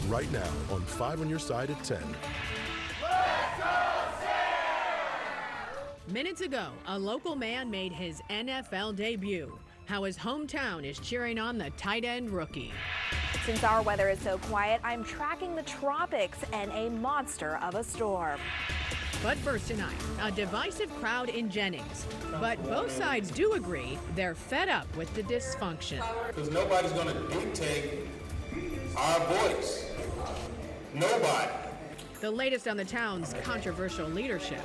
right now on 5 on Your Side at 10. Minutes ago, a local man made his NFL debut. How his hometown is cheering on the tight end rookie. Since our weather is so quiet, I'm tracking the tropics and a monster of a storm. But first tonight, a divisive crowd in Jennings. But both sides do agree they're fed up with the dysfunction. Because nobody's going to dictate our voice. Nobody. The latest on the town's controversial leadership.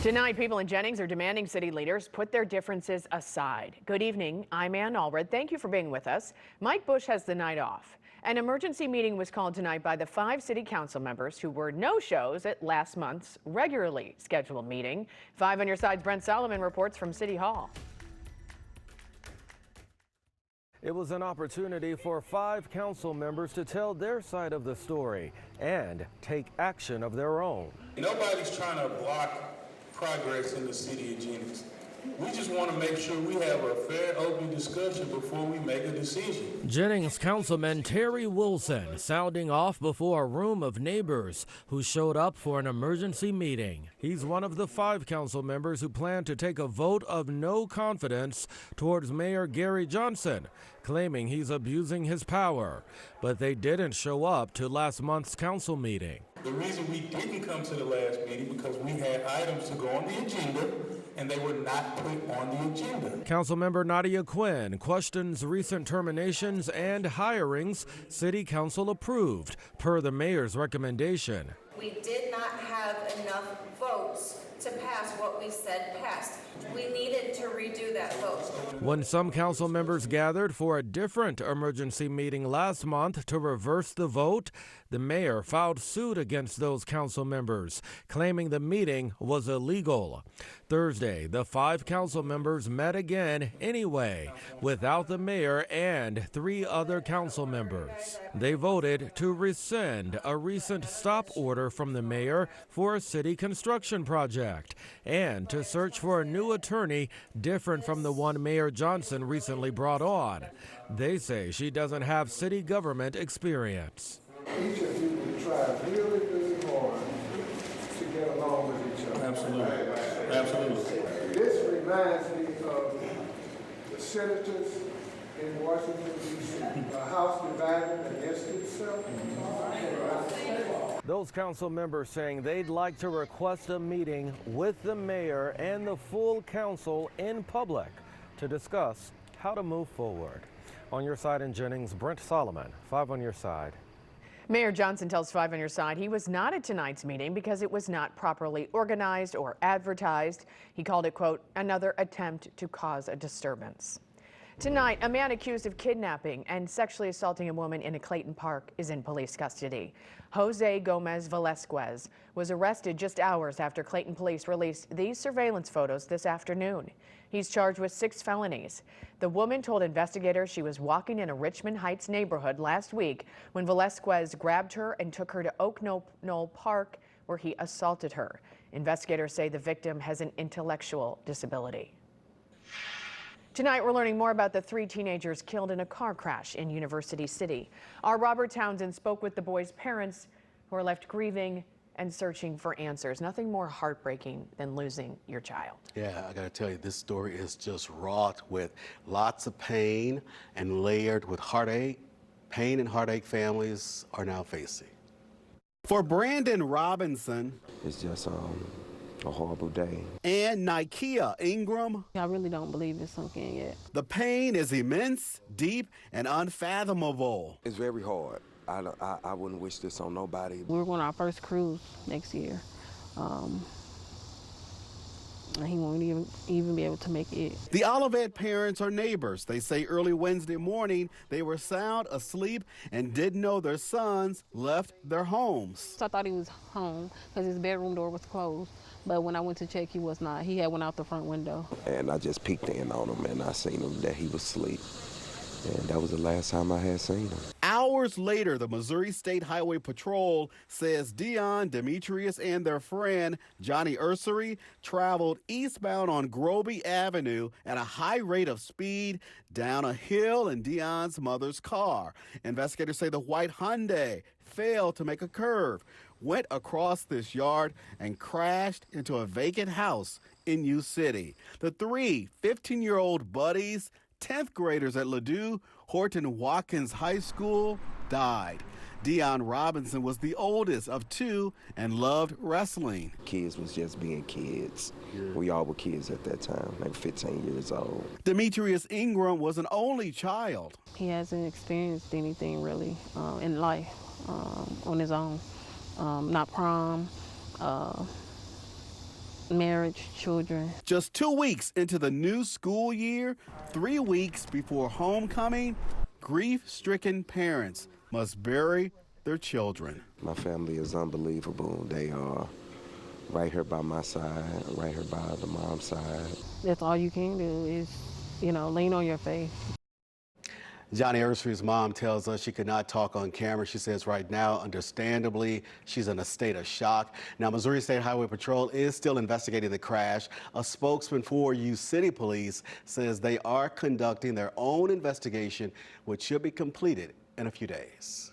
Tonight, people in Jennings are demanding city leaders put their differences aside. Good evening, I'm Ann Allred. Thank you for being with us. Mike Bush has the night off. An emergency meeting was called tonight by the 5 city council members who were no-shows at last month's regularly scheduled meeting. 5 on Your Side's Brent Solomon reports from City Hall. It was an opportunity for 5 council members to tell their side of the story and take action of their own. Nobody's trying to block progress in the city of Jennings. We just want to make sure we have a fair, open discussion before we make a decision. Jennings Councilman Terry Wilson sounding off before a room of neighbors who showed up for an emergency meeting. He's one of the 5 council members who plan to take a vote of no confidence towards Mayor Gary Johnson, claiming he's abusing his power. But they didn't show up to last month's council meeting. The reason we didn't come to the last meeting because we had items to go on the agenda and they were not put on the agenda. Councilmember Nadia Quinn questions recent terminations and hirings City Council approved per the mayor's recommendation. We did not have enough votes to pass what we said passed. We needed to redo that vote. When some council members gathered for a different emergency meeting last month to reverse the vote, the mayor filed suit against those council members, claiming the meeting was illegal. Thursday, the 5 council members met again anyway, without the mayor and 3 other council members. They voted to rescind a recent stop order from the mayor for a city construction project and to search for a new attorney different from the one Mayor Johnson recently brought on. They say she doesn't have city government experience. Each of you will try really, really hard to get along with each other. Absolutely. Absolutely. This reminds me of the senators in Washington, D.C., a house divided against itself. Those council members saying they'd like to request a meeting with the mayor and the full council in public to discuss how to move forward. On Your Side in Jennings, Brent Solomon, 5 on Your Side. Mayor Johnson tells 5 on Your Side he was not at tonight's meeting because it was not properly organized or advertised. He called it, quote, another attempt to cause a disturbance. Tonight, a man accused of kidnapping and sexually assaulting a woman in a Clayton Park is in police custody. Jose Gomez Vasquez was arrested just hours after Clayton police released these surveillance photos this afternoon. He's charged with 6 felonies. The woman told investigators she was walking in a Richmond Heights neighborhood last week when Vasquez grabbed her and took her to Oak Knoll Park, where he assaulted her. Investigators say the victim has an intellectual disability. Tonight, we're learning more about the 3 teenagers killed in a car crash in University City. Our Robert Townsend spoke with the boys' parents who are left grieving and searching for answers. Nothing more heartbreaking than losing your child. Yeah, I gotta tell you, this story is just wrought with lots of pain and layered with heartache. Pain and heartache families are now facing. For Brandon Robinson, it's just a horrible day. And Nikia Ingram, I really don't believe it's sunk in yet. the pain is immense, deep, and unfathomable. It's very hard. I wouldn't wish this on nobody. We're going on our first cruise next year. He won't even be able to make it. The Olivet parents are neighbors. They say early Wednesday morning they were sound asleep and didn't know their sons left their homes. So I thought he was home because his bedroom door was closed. But when I went to check, he was not. He had went out the front window. And I just peeked in on him and I seen him that he was asleep. And that was the last time I had seen him. Hours later, the Missouri State Highway Patrol says Dion, Demetrius, and their friend Johnny Ursery traveled eastbound on Groby Avenue at a high rate of speed down a hill in Dion's mother's car. Investigators say the white Hyundai failed to make a curve, went across this yard, and crashed into a vacant house in U City. The three 15-year-old buddies, 10th graders at Ladue Horton Watkins High School, died. Dion Robinson was the oldest of two and loved wrestling. Kids was just being kids. We all were kids at that time, like 15 years old. Demetrius Ingram was an only child. He hasn't experienced anything really in life on his own. Not prom, marriage, children. Just 2 weeks into the new school year, 3 weeks before homecoming, grief-stricken parents must bury their children. My family is unbelievable. They are right here by my side, right here by the mom's side. That's all you can do is, lean on your faith. Johnny Ursery's mom tells us she could not talk on camera. She says right now, understandably, she's in a state of shock. Now, Missouri State Highway Patrol is still investigating the crash. A spokesman for U City Police says they are conducting their own investigation, which should be completed in a few days.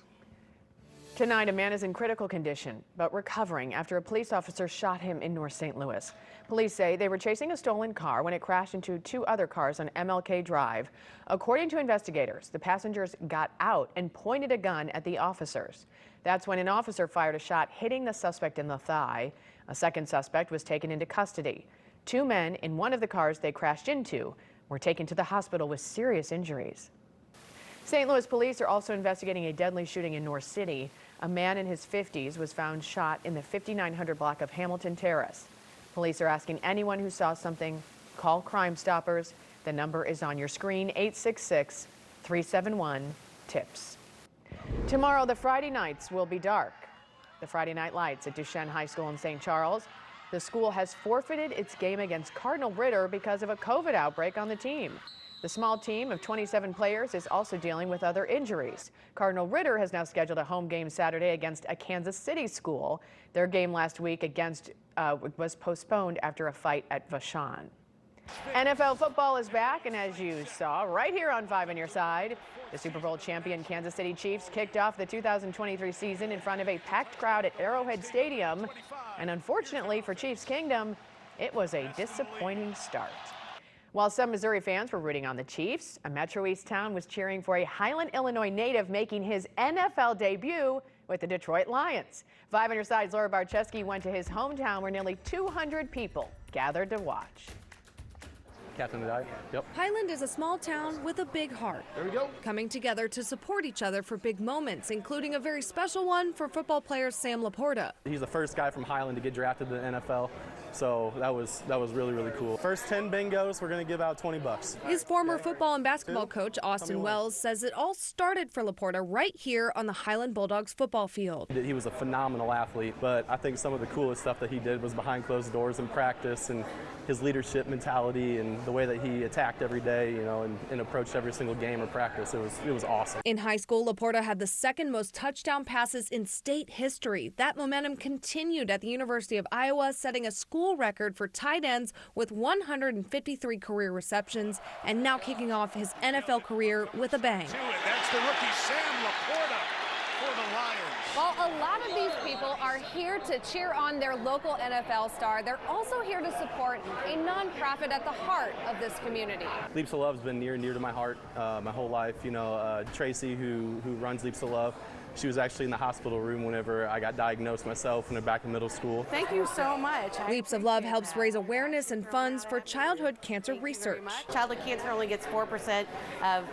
Tonight, a man is in critical condition, but recovering after a police officer shot him in North St. Louis. Police say they were chasing a stolen car when it crashed into two other cars on MLK Drive. According to investigators, the passengers got out and pointed a gun at the officers. That's when an officer fired a shot, hitting the suspect in the thigh. A second suspect was taken into custody. Two men in one of the cars they crashed into were taken to the hospital with serious injuries. St. Louis police are also investigating a deadly shooting in North City. A man in his 50s was found shot in the 5900 block of Hamilton Terrace. Police are asking anyone who saw something, call Crime Stoppers. The number is on your screen, 866-371-TIPS. Tomorrow, the Friday nights will be dark. The Friday night lights at Duchesne High School in St. Charles. The school has forfeited its game against Cardinal Ritter because of a COVID outbreak on the team. The small team of 27 players is also dealing with other injuries. Cardinal Ritter has now scheduled a home game Saturday against a Kansas City school. Their game last week was postponed after a fight at Vashon. NFL football is back, and as you saw right here on 5 on Your Side, the Super Bowl champion Kansas City Chiefs kicked off the 2023 season in front of a packed crowd at Arrowhead Stadium. And unfortunately for Chiefs Kingdom, it was a disappointing start. While some Missouri fans were rooting on the Chiefs, a Metro East town was cheering for a Highland, Illinois native making his NFL debut with the Detroit Lions. 5 on Your Side's Laura Barczewski went to his hometown where nearly 200 people gathered to watch. Captain of the Eye. Yep. Highland is a small town with a big heart. There we go. Coming together to support each other for big moments, including a very special one for football player Sam Laporta. He's the first guy from Highland to get drafted to the NFL. So that was really, really cool. First 10 bingos, we're going to give out $20. His former football and basketball coach, Austin Wells, says it all started for Laporta right here on the Highland Bulldogs football field. He was a phenomenal athlete, but I think some of the coolest stuff that he did was behind closed doors in practice, and his leadership mentality and the way that he attacked every day, and approached every single game or practice. It was awesome. In high school, Laporta had the second most touchdown passes in state history. That momentum continued at the University of Iowa, setting a school record for tight ends with 153 career receptions, and now kicking off his NFL career with a bang. That's the rookie Sam Laporta for the Lions. Well, a lot of these people are here to cheer on their local NFL star. They're also here to support a nonprofit at the heart of this community. Leaps of Love's been near and dear to my heart my whole life. Tracy, who runs Leaps of Love, she was actually in the hospital room whenever I got diagnosed myself when I was back in middle school. Thank you so much. Leaps of Love helps raise awareness and funds for childhood cancer research. Childhood cancer only gets 4% of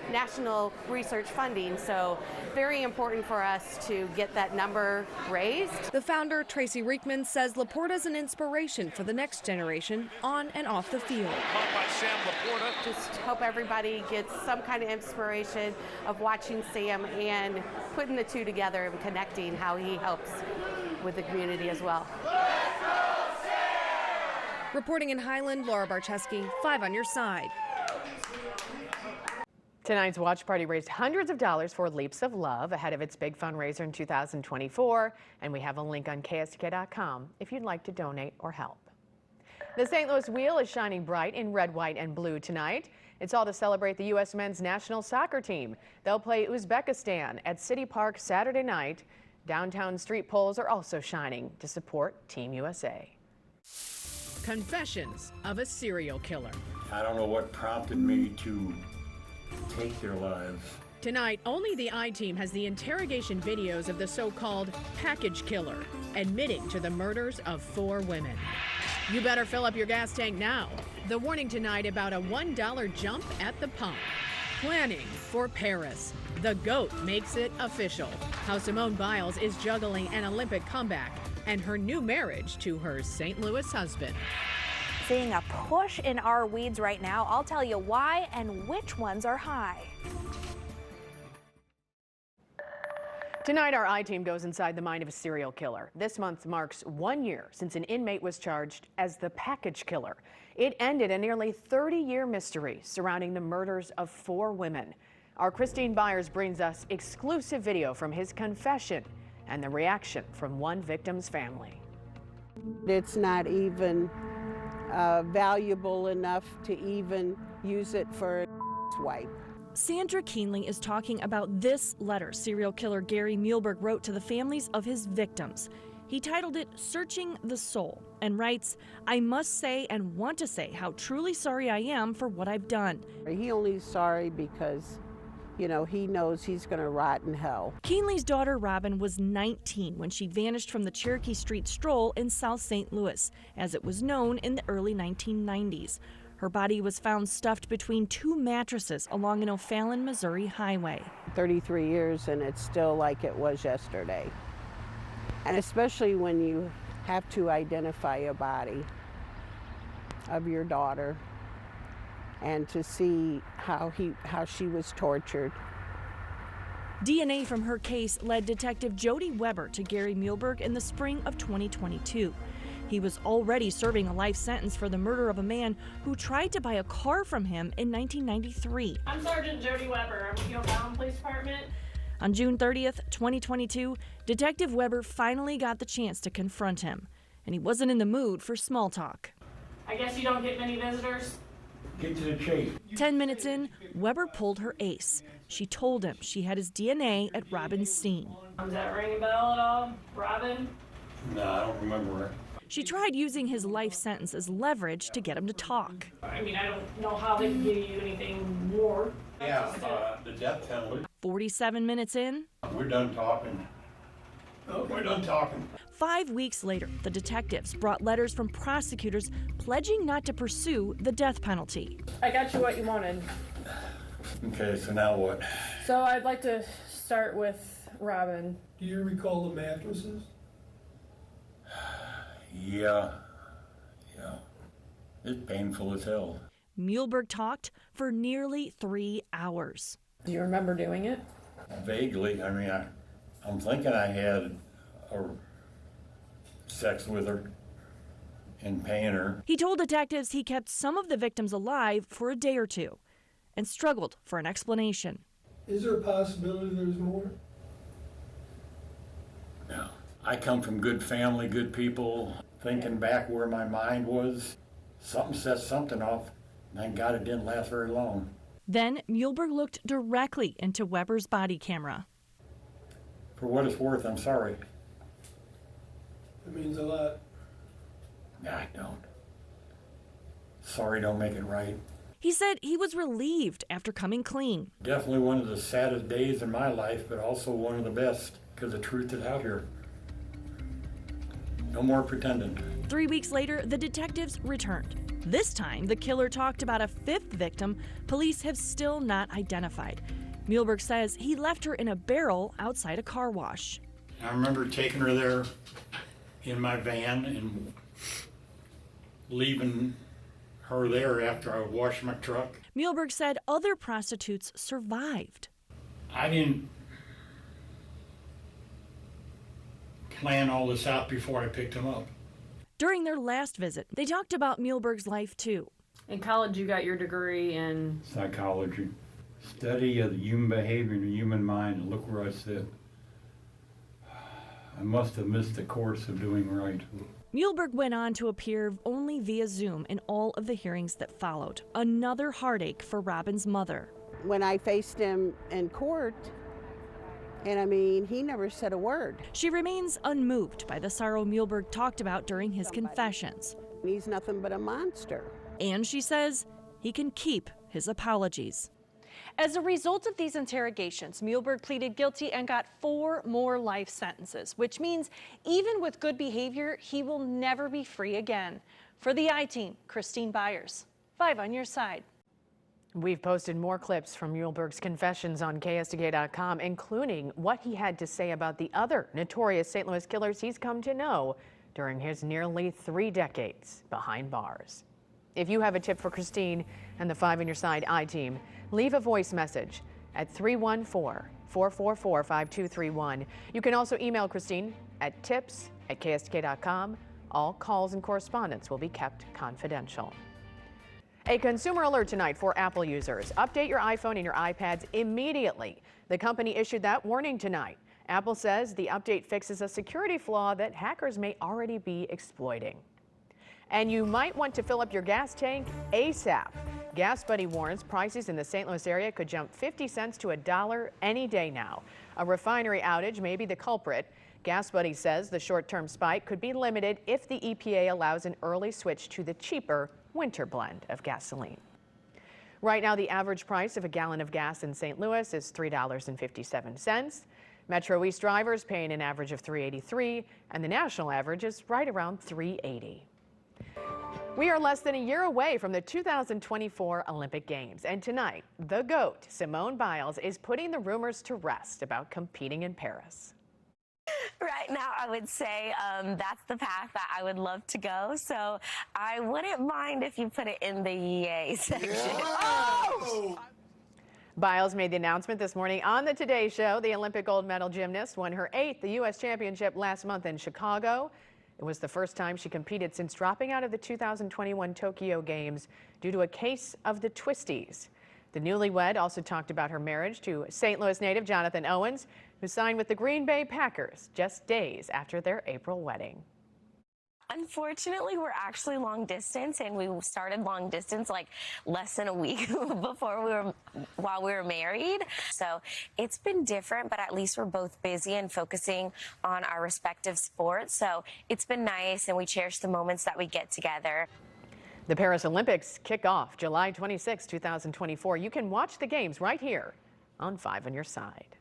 national research funding, so very important for us to get that number raised. The founder, Tracy Riekman, says Laporta's an inspiration for the next generation on and off the field. Caught by Sam Laporta. Just hope everybody gets some kind of inspiration of watching Sam and putting the two together and connecting how he helps with the community as well. Reporting in Highland, Laura Barczewski, 5 on Your Side. Tonight's watch party raised hundreds of dollars for Leaps of Love ahead of its big fundraiser in 2024. And we have a link on KSDK.com if you'd like to donate or help. The St. Louis Wheel is shining bright in red, white, and blue tonight. It's all to celebrate the U.S. men's national soccer team. They'll play Uzbekistan at City Park Saturday night. Downtown street poles are also shining to support Team USA. Confessions of a serial killer. I don't know what prompted me to take their lives. Tonight, only the I-Team has the interrogation videos of the so-called package killer, admitting to the murders of 4 women. You better fill up your gas tank now. The warning tonight about a $1 jump at the pump. Planning for Paris. The GOAT makes it official. How Simone Biles is juggling an Olympic comeback and her new marriage to her St. Louis husband. Seeing a push in our weeds right now. I'll tell you why and which ones are high. Tonight, our I-Team goes inside the mind of a serial killer. This month marks 1 year since an inmate was charged as the package killer. It ended a nearly 30-year mystery surrounding the murders of 4 women. Our Christine Byers brings us exclusive video from his confession and the reaction from one victim's family. It's not even valuable enough to even use it for a swipe. Sandra Keenley is talking about this letter serial killer Gary Muehlberg wrote to the families of his victims. He titled it Searching the Soul and writes, "I must say and want to say how truly sorry I am for what I've done." He only is sorry because, you know, he knows he's going to rot in hell. Keenley's daughter Robin was 19 when she vanished from the Cherokee Street Stroll in South St. Louis, as it was known in the early 1990s. Her body was found stuffed between 2 mattresses along an O'Fallon, Missouri highway. 33 years and it's still like it was yesterday. And especially when you have to identify a body of your daughter and to see how she was tortured. DNA from her case led Detective Jody Weber to Gary Muehlberg in the spring of 2022. He was already serving a life sentence for the murder of a man who tried to buy a car from him in 1993. I'm Sergeant Jody Weber. I'm with the O'Fallon Police Department. On June 30th, 2022, Detective Weber finally got the chance to confront him, and he wasn't in the mood for small talk. I guess you don't get many visitors? Get to the chase. 10 minutes in, Weber pulled her ace. She told him she had his DNA at Robin's scene. Does that ring a bell at all, Robin? No, I don't remember it. She tried using his life sentence as leverage to get him to talk. I mean, I don't know how they can give you anything more. Yeah, the death penalty. 47 minutes in. We're done talking. We're done talking. 5 weeks later, the detectives brought letters from prosecutors pledging not to pursue the death penalty. I got you what you wanted. Okay, so now what? So I'd like to start with Robin. Do you recall the mattresses? Yeah. It's painful as hell. Muehlberg talked for nearly 3 hours. Do you remember doing it? Vaguely. I mean, I'm thinking I had sex with her and paying her. He told detectives he kept some of the victims alive for a day or two and struggled for an explanation. Is there a possibility there's more? No. I come from good family, good people. Thinking back where my mind was, something set something off. Thank God it didn't last very long. Then Muehlberg looked directly into Weber's body camera. For what it's worth, I'm sorry. It means a lot. I don't. Sorry don't make it right. He said he was relieved after coming clean. Definitely one of the saddest days in my life, but also one of the best, because the truth is out here. No more pretending. 3 weeks later, the detectives returned. This time, the killer talked about a 5th victim police have still not identified. Muehlberg says he left her in a barrel outside a car wash. I remember taking her there in my van and leaving her there after I washed my truck. Muehlberg said other prostitutes survived. I didn't plan all this out before I picked him up. During their last visit, they talked about Muehlberg's life too. In college, you got your degree in Psychology, study of the human behavior and the human mind, and look where I sit. I must have missed the course of doing right. Muehlberg went on to appear only via Zoom in all of the hearings that followed. Another heartache for Robin's mother. When I faced him in court, and I mean, he never said a word. She remains unmoved by the sorrow Muehlberg talked about during his confessions. He's nothing but a monster. And she says he can keep his apologies. As a result of these interrogations, Muehlberg pleaded guilty and got 4 more life sentences, which means even with good behavior, he will never be free again. For the I-Team, Christine Byers, 5 on your side. We've posted more clips from Muehlberg's confessions on KSDK.com, including what he had to say about the other notorious St. Louis killers he's come to know during his nearly 3 decades behind bars. If you have a tip for Christine and the 5 on your side I-Team, leave a voice message at 314-444-5231. You can also email Christine at tips@ksdk.com. All calls and correspondence will be kept confidential. A consumer alert tonight for Apple users. Update your iPhone and your iPads immediately. The company issued that warning tonight. Apple says the update fixes a security flaw that hackers may already be exploiting. And you might want to fill up your gas tank ASAP. Gas Buddy warns prices in the St. Louis area could jump 50 cents to $1 any day now. A refinery outage may be the culprit. Gas Buddy says the short-term spike could be limited if the EPA allows an early switch to the cheaper winter blend of gasoline. Right now, the average price of a gallon of gas in St. Louis is $3.57. Metro East drivers paying an average of $3.83, and the national average is right around $3.80. We are less than a year away from the 2024 Olympic Games, and tonight, the GOAT, Simone Biles, is putting the rumors to rest about competing in Paris. Right now, I would say that's the path that I would love to go. So I wouldn't mind if you put it in the yay section. Oh! Biles made the announcement this morning on the Today Show. The Olympic gold medal gymnast won her 8th U.S. championship last month in Chicago. It was the first time she competed since dropping out of the 2021 Tokyo Games due to a case of the twisties. The newlywed also talked about her marriage to St. Louis native Jonathan Owens, who signed with the Green Bay Packers just days after their April wedding. Unfortunately, we're actually long distance, and we started long distance like less than a week while we were married. So it's been different, but at least we're both busy and focusing on our respective sports. So it's been nice, and we cherish the moments that we get together. The Paris Olympics kick off July 26, 2024. You can watch the games right here on 5 on your side.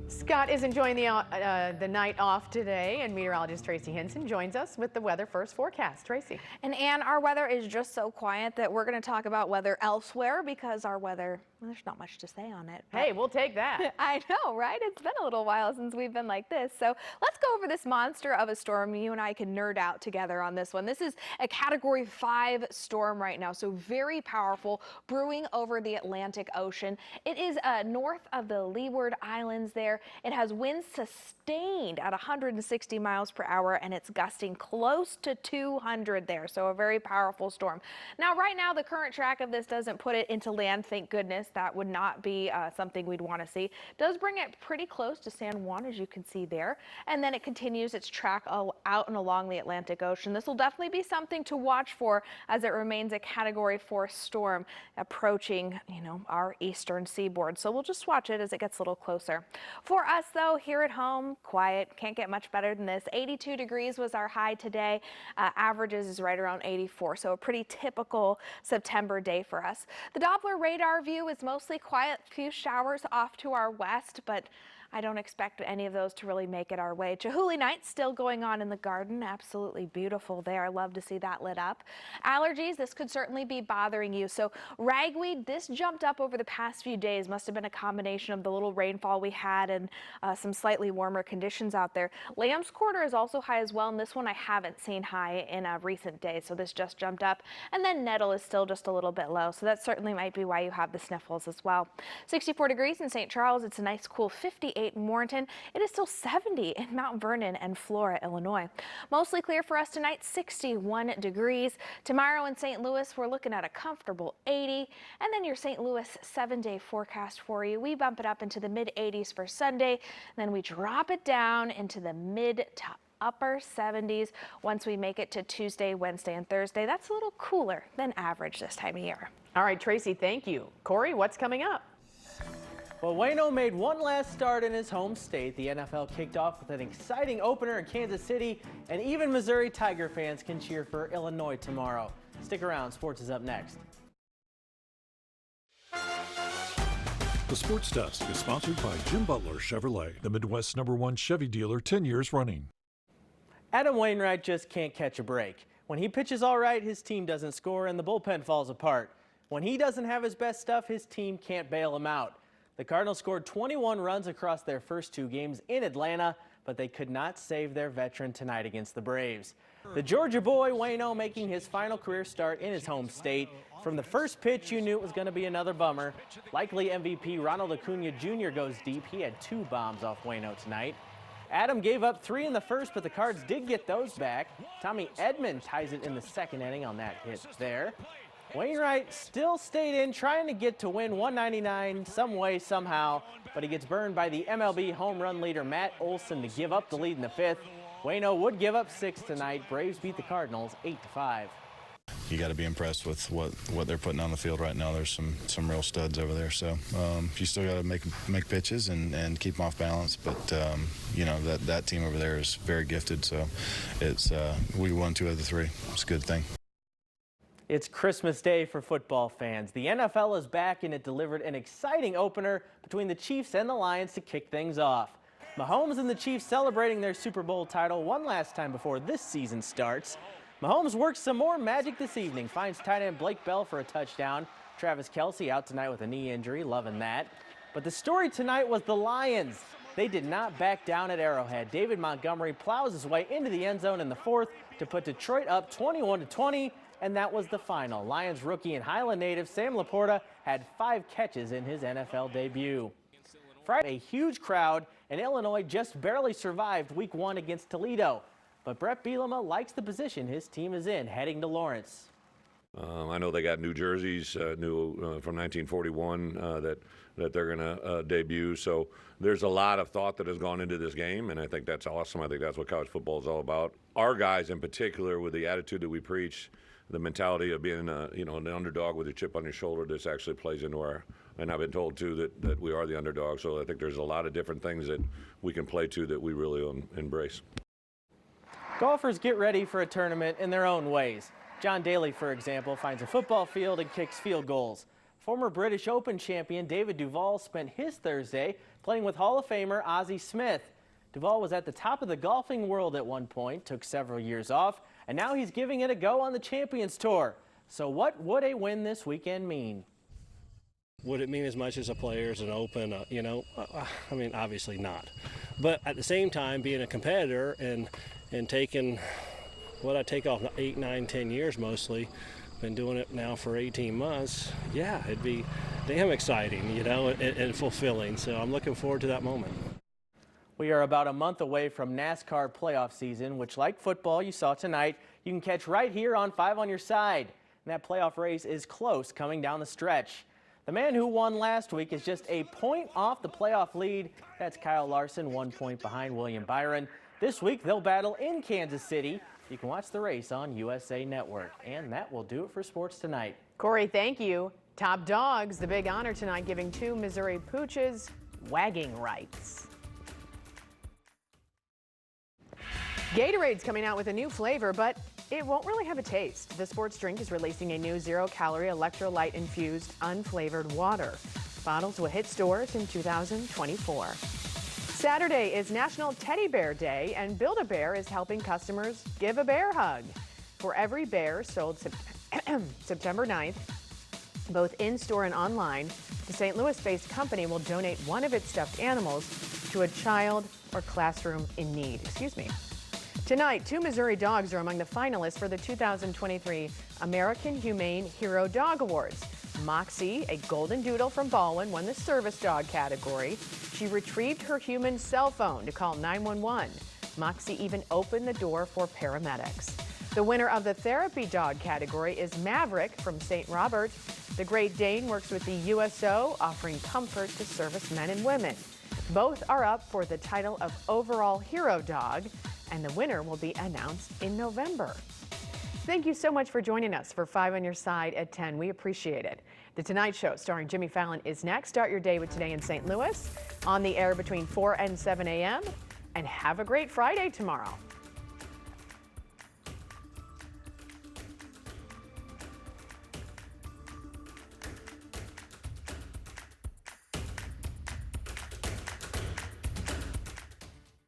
Scott is enjoying the night off today, and meteorologist Tracy Hinson joins us with the weather first forecast. Tracy. And Ann, our weather is just so quiet that we're going to talk about weather elsewhere because our weather, well, there's not much to say on it. Hey, we'll take that. I know, right? It's been a little while since we've been like this. So let's go over this monster of a storm. You and I can nerd out together on this one. This is a Category 5 storm right now, so very powerful, brewing over the Atlantic Ocean. It is north of the Leeward Islands there. It has winds sustained at 160 miles per hour, and it's gusting close to 200 there, so a very powerful storm. Now, right now, the current track of this doesn't put it into land, thank goodness. That would not be something we'd want to see. It does bring it pretty close to San Juan, as you can see there, and then it continues its track out and along the Atlantic Ocean. This will definitely be something to watch for as it remains a Category 4 storm approaching, our eastern seaboard. So we'll just watch it as it gets a little closer. For us, though, here at home, quiet, can't get much better than this. 82 degrees was our high today. Averages is right around 84, so a pretty typical September day for us. The Doppler radar view is mostly quiet, few showers off to our west, but I don't expect any of those to really make it our way. Chihuly night still going on in the garden. Absolutely beautiful there. I love to see that lit up. Allergies, this could certainly be bothering you. So ragweed, this jumped up over the past few days. Must have been a combination of the little rainfall we had and some slightly warmer conditions out there. Lamb's quarter is also high as well, and this one I haven't seen high in recent days. So this just jumped up. And then nettle is still just a little bit low. So that certainly might be why you have the sniffles as well. 64 degrees in St. Charles. It's a nice cool 58 68 in Warrenton. It is still 70 in Mount Vernon and Flora, Illinois. Mostly clear for us tonight, 61 degrees. Tomorrow in St. Louis, we're looking at a comfortable 80. And then your St. Louis 7-day forecast for you. We bump it up into the mid-80s for Sunday. Then we drop it down into the mid to upper 70s once we make it to Tuesday, Wednesday, and Thursday. That's a little cooler than average this time of year. All right, Tracy, thank you. Corey, what's coming up? Well, Wayno made one last start in his home state. The NFL kicked off with an exciting opener in Kansas City, and even Missouri Tiger fans can cheer for Illinois tomorrow. Stick around, sports is up next. The Sports Desk is sponsored by Jim Butler Chevrolet, the Midwest's #1 Chevy dealer 10 years running. Adam Wainwright just can't catch a break. When he pitches all right, his team doesn't score and the bullpen falls apart. When he doesn't have his best stuff, his team can't bail him out. The Cardinals scored 21 runs across their first 2 games in Atlanta, but they could not save their veteran tonight against the Braves. The Georgia boy, Wayno, making his final career start in his home state. From the first pitch, you knew it was going to be another bummer. Likely MVP Ronald Acuna Jr. goes deep. He had 2 bombs off Wayno tonight. Adam gave up 3 in the first, but the Cards did get those back. Tommy Edman ties it in the second inning on that hit there. Wainwright still stayed in, trying to get to win 199 some way, somehow, but he gets burned by the MLB home run leader Matt Olson to give up the lead in the 5th. Wayno would give up 6 tonight. Braves beat the Cardinals 8-5. You got to be impressed with what they're putting on the field right now. There's some real studs over there. So you still got to make pitches and keep them off balance. But you know that team over there is very gifted. So it's we won 2 of the 3. It's a good thing. It's Christmas Day for football fans. The NFL is back, and it delivered an exciting opener between the Chiefs and the Lions to kick things off. Mahomes and the Chiefs celebrating their Super Bowl title one last time before this season starts. Mahomes works some more magic this evening, finds tight end Blake Bell for a touchdown. Travis Kelce out tonight with a knee injury, loving that. But the story tonight was the Lions. They did not back down at Arrowhead. David Montgomery plows his way into the end zone in the 4th to put Detroit up 21-20, and that was the final. Lions rookie and Highland native Sam Laporta had 5 catches in his NFL debut. Friday, a huge crowd, and Illinois just barely survived Week 1 against Toledo. But Brett Bielema likes the position his team is in, heading to Lawrence. I know they got new jerseys, from 1941 that they're going to debut. So there's a lot of thought that has gone into this game, and I think that's awesome. I think that's what college football is all about. Our guys in particular, with the attitude that we preach, the mentality of being an underdog with a chip on your shoulder, this actually plays into our. And I've been told too that we are the underdog. So I think there's a lot of different things that we can play to that we really embrace. Golfers get ready for a tournament in their own ways. John Daly, for example, finds a football field and kicks field goals. Former British Open champion David Duval spent his Thursday playing with Hall of Famer Ozzie Smith. Duval was at the top of the golfing world at one point, took several years off, and now he's giving it a go on the Champions Tour. So what would a win this weekend mean? Would it mean as much as a Players and Open? I mean, obviously not. But at the same time, being a competitor and taking what I take off 8, 9, 10 years mostly, been doing it now for 18 months, yeah, it'd be damn exciting, and fulfilling. So I'm looking forward to that moment. We are about a month away from NASCAR playoff season, which, like football you saw tonight, you can catch right here on 5 on Your Side. And that playoff race is close coming down the stretch. The man who won last week is just a point off the playoff lead. That's Kyle Larson, 1 point behind William Byron. This week, they'll battle in Kansas City. You can watch the race on USA Network. And that will do it for sports tonight. Corey, thank you. Top Dogs, the big honor tonight, giving 2 Missouri Pooches wagging rights. Gatorade's coming out with a new flavor, but it won't really have a taste. The sports drink is releasing a new 0-calorie electrolyte-infused unflavored water. Bottles will hit stores in 2024. Saturday is National Teddy Bear Day, and Build-A-Bear is helping customers give a bear hug. For every bear sold September 9th, both in-store and online, the St. Louis-based company will donate one of its stuffed animals to a child or classroom in need. Tonight, 2 Missouri dogs are among the finalists for the 2023 American Humane Hero Dog Awards. Moxie, a golden doodle from Baldwin, won the service dog category. She retrieved her human cell phone to call 911. Moxie even opened the door for paramedics. The winner of the therapy dog category is Maverick from St. Robert. The Great Dane works with the USO, offering comfort to servicemen and women. Both are up for the title of overall hero dog, and the winner will be announced in November. Thank you so much for joining us for 5 on Your Side at 10. We appreciate it. The Tonight Show starring Jimmy Fallon is next. Start your day with Today in St. Louis, on the air between 4 and 7 a.m. And have a great Friday tomorrow.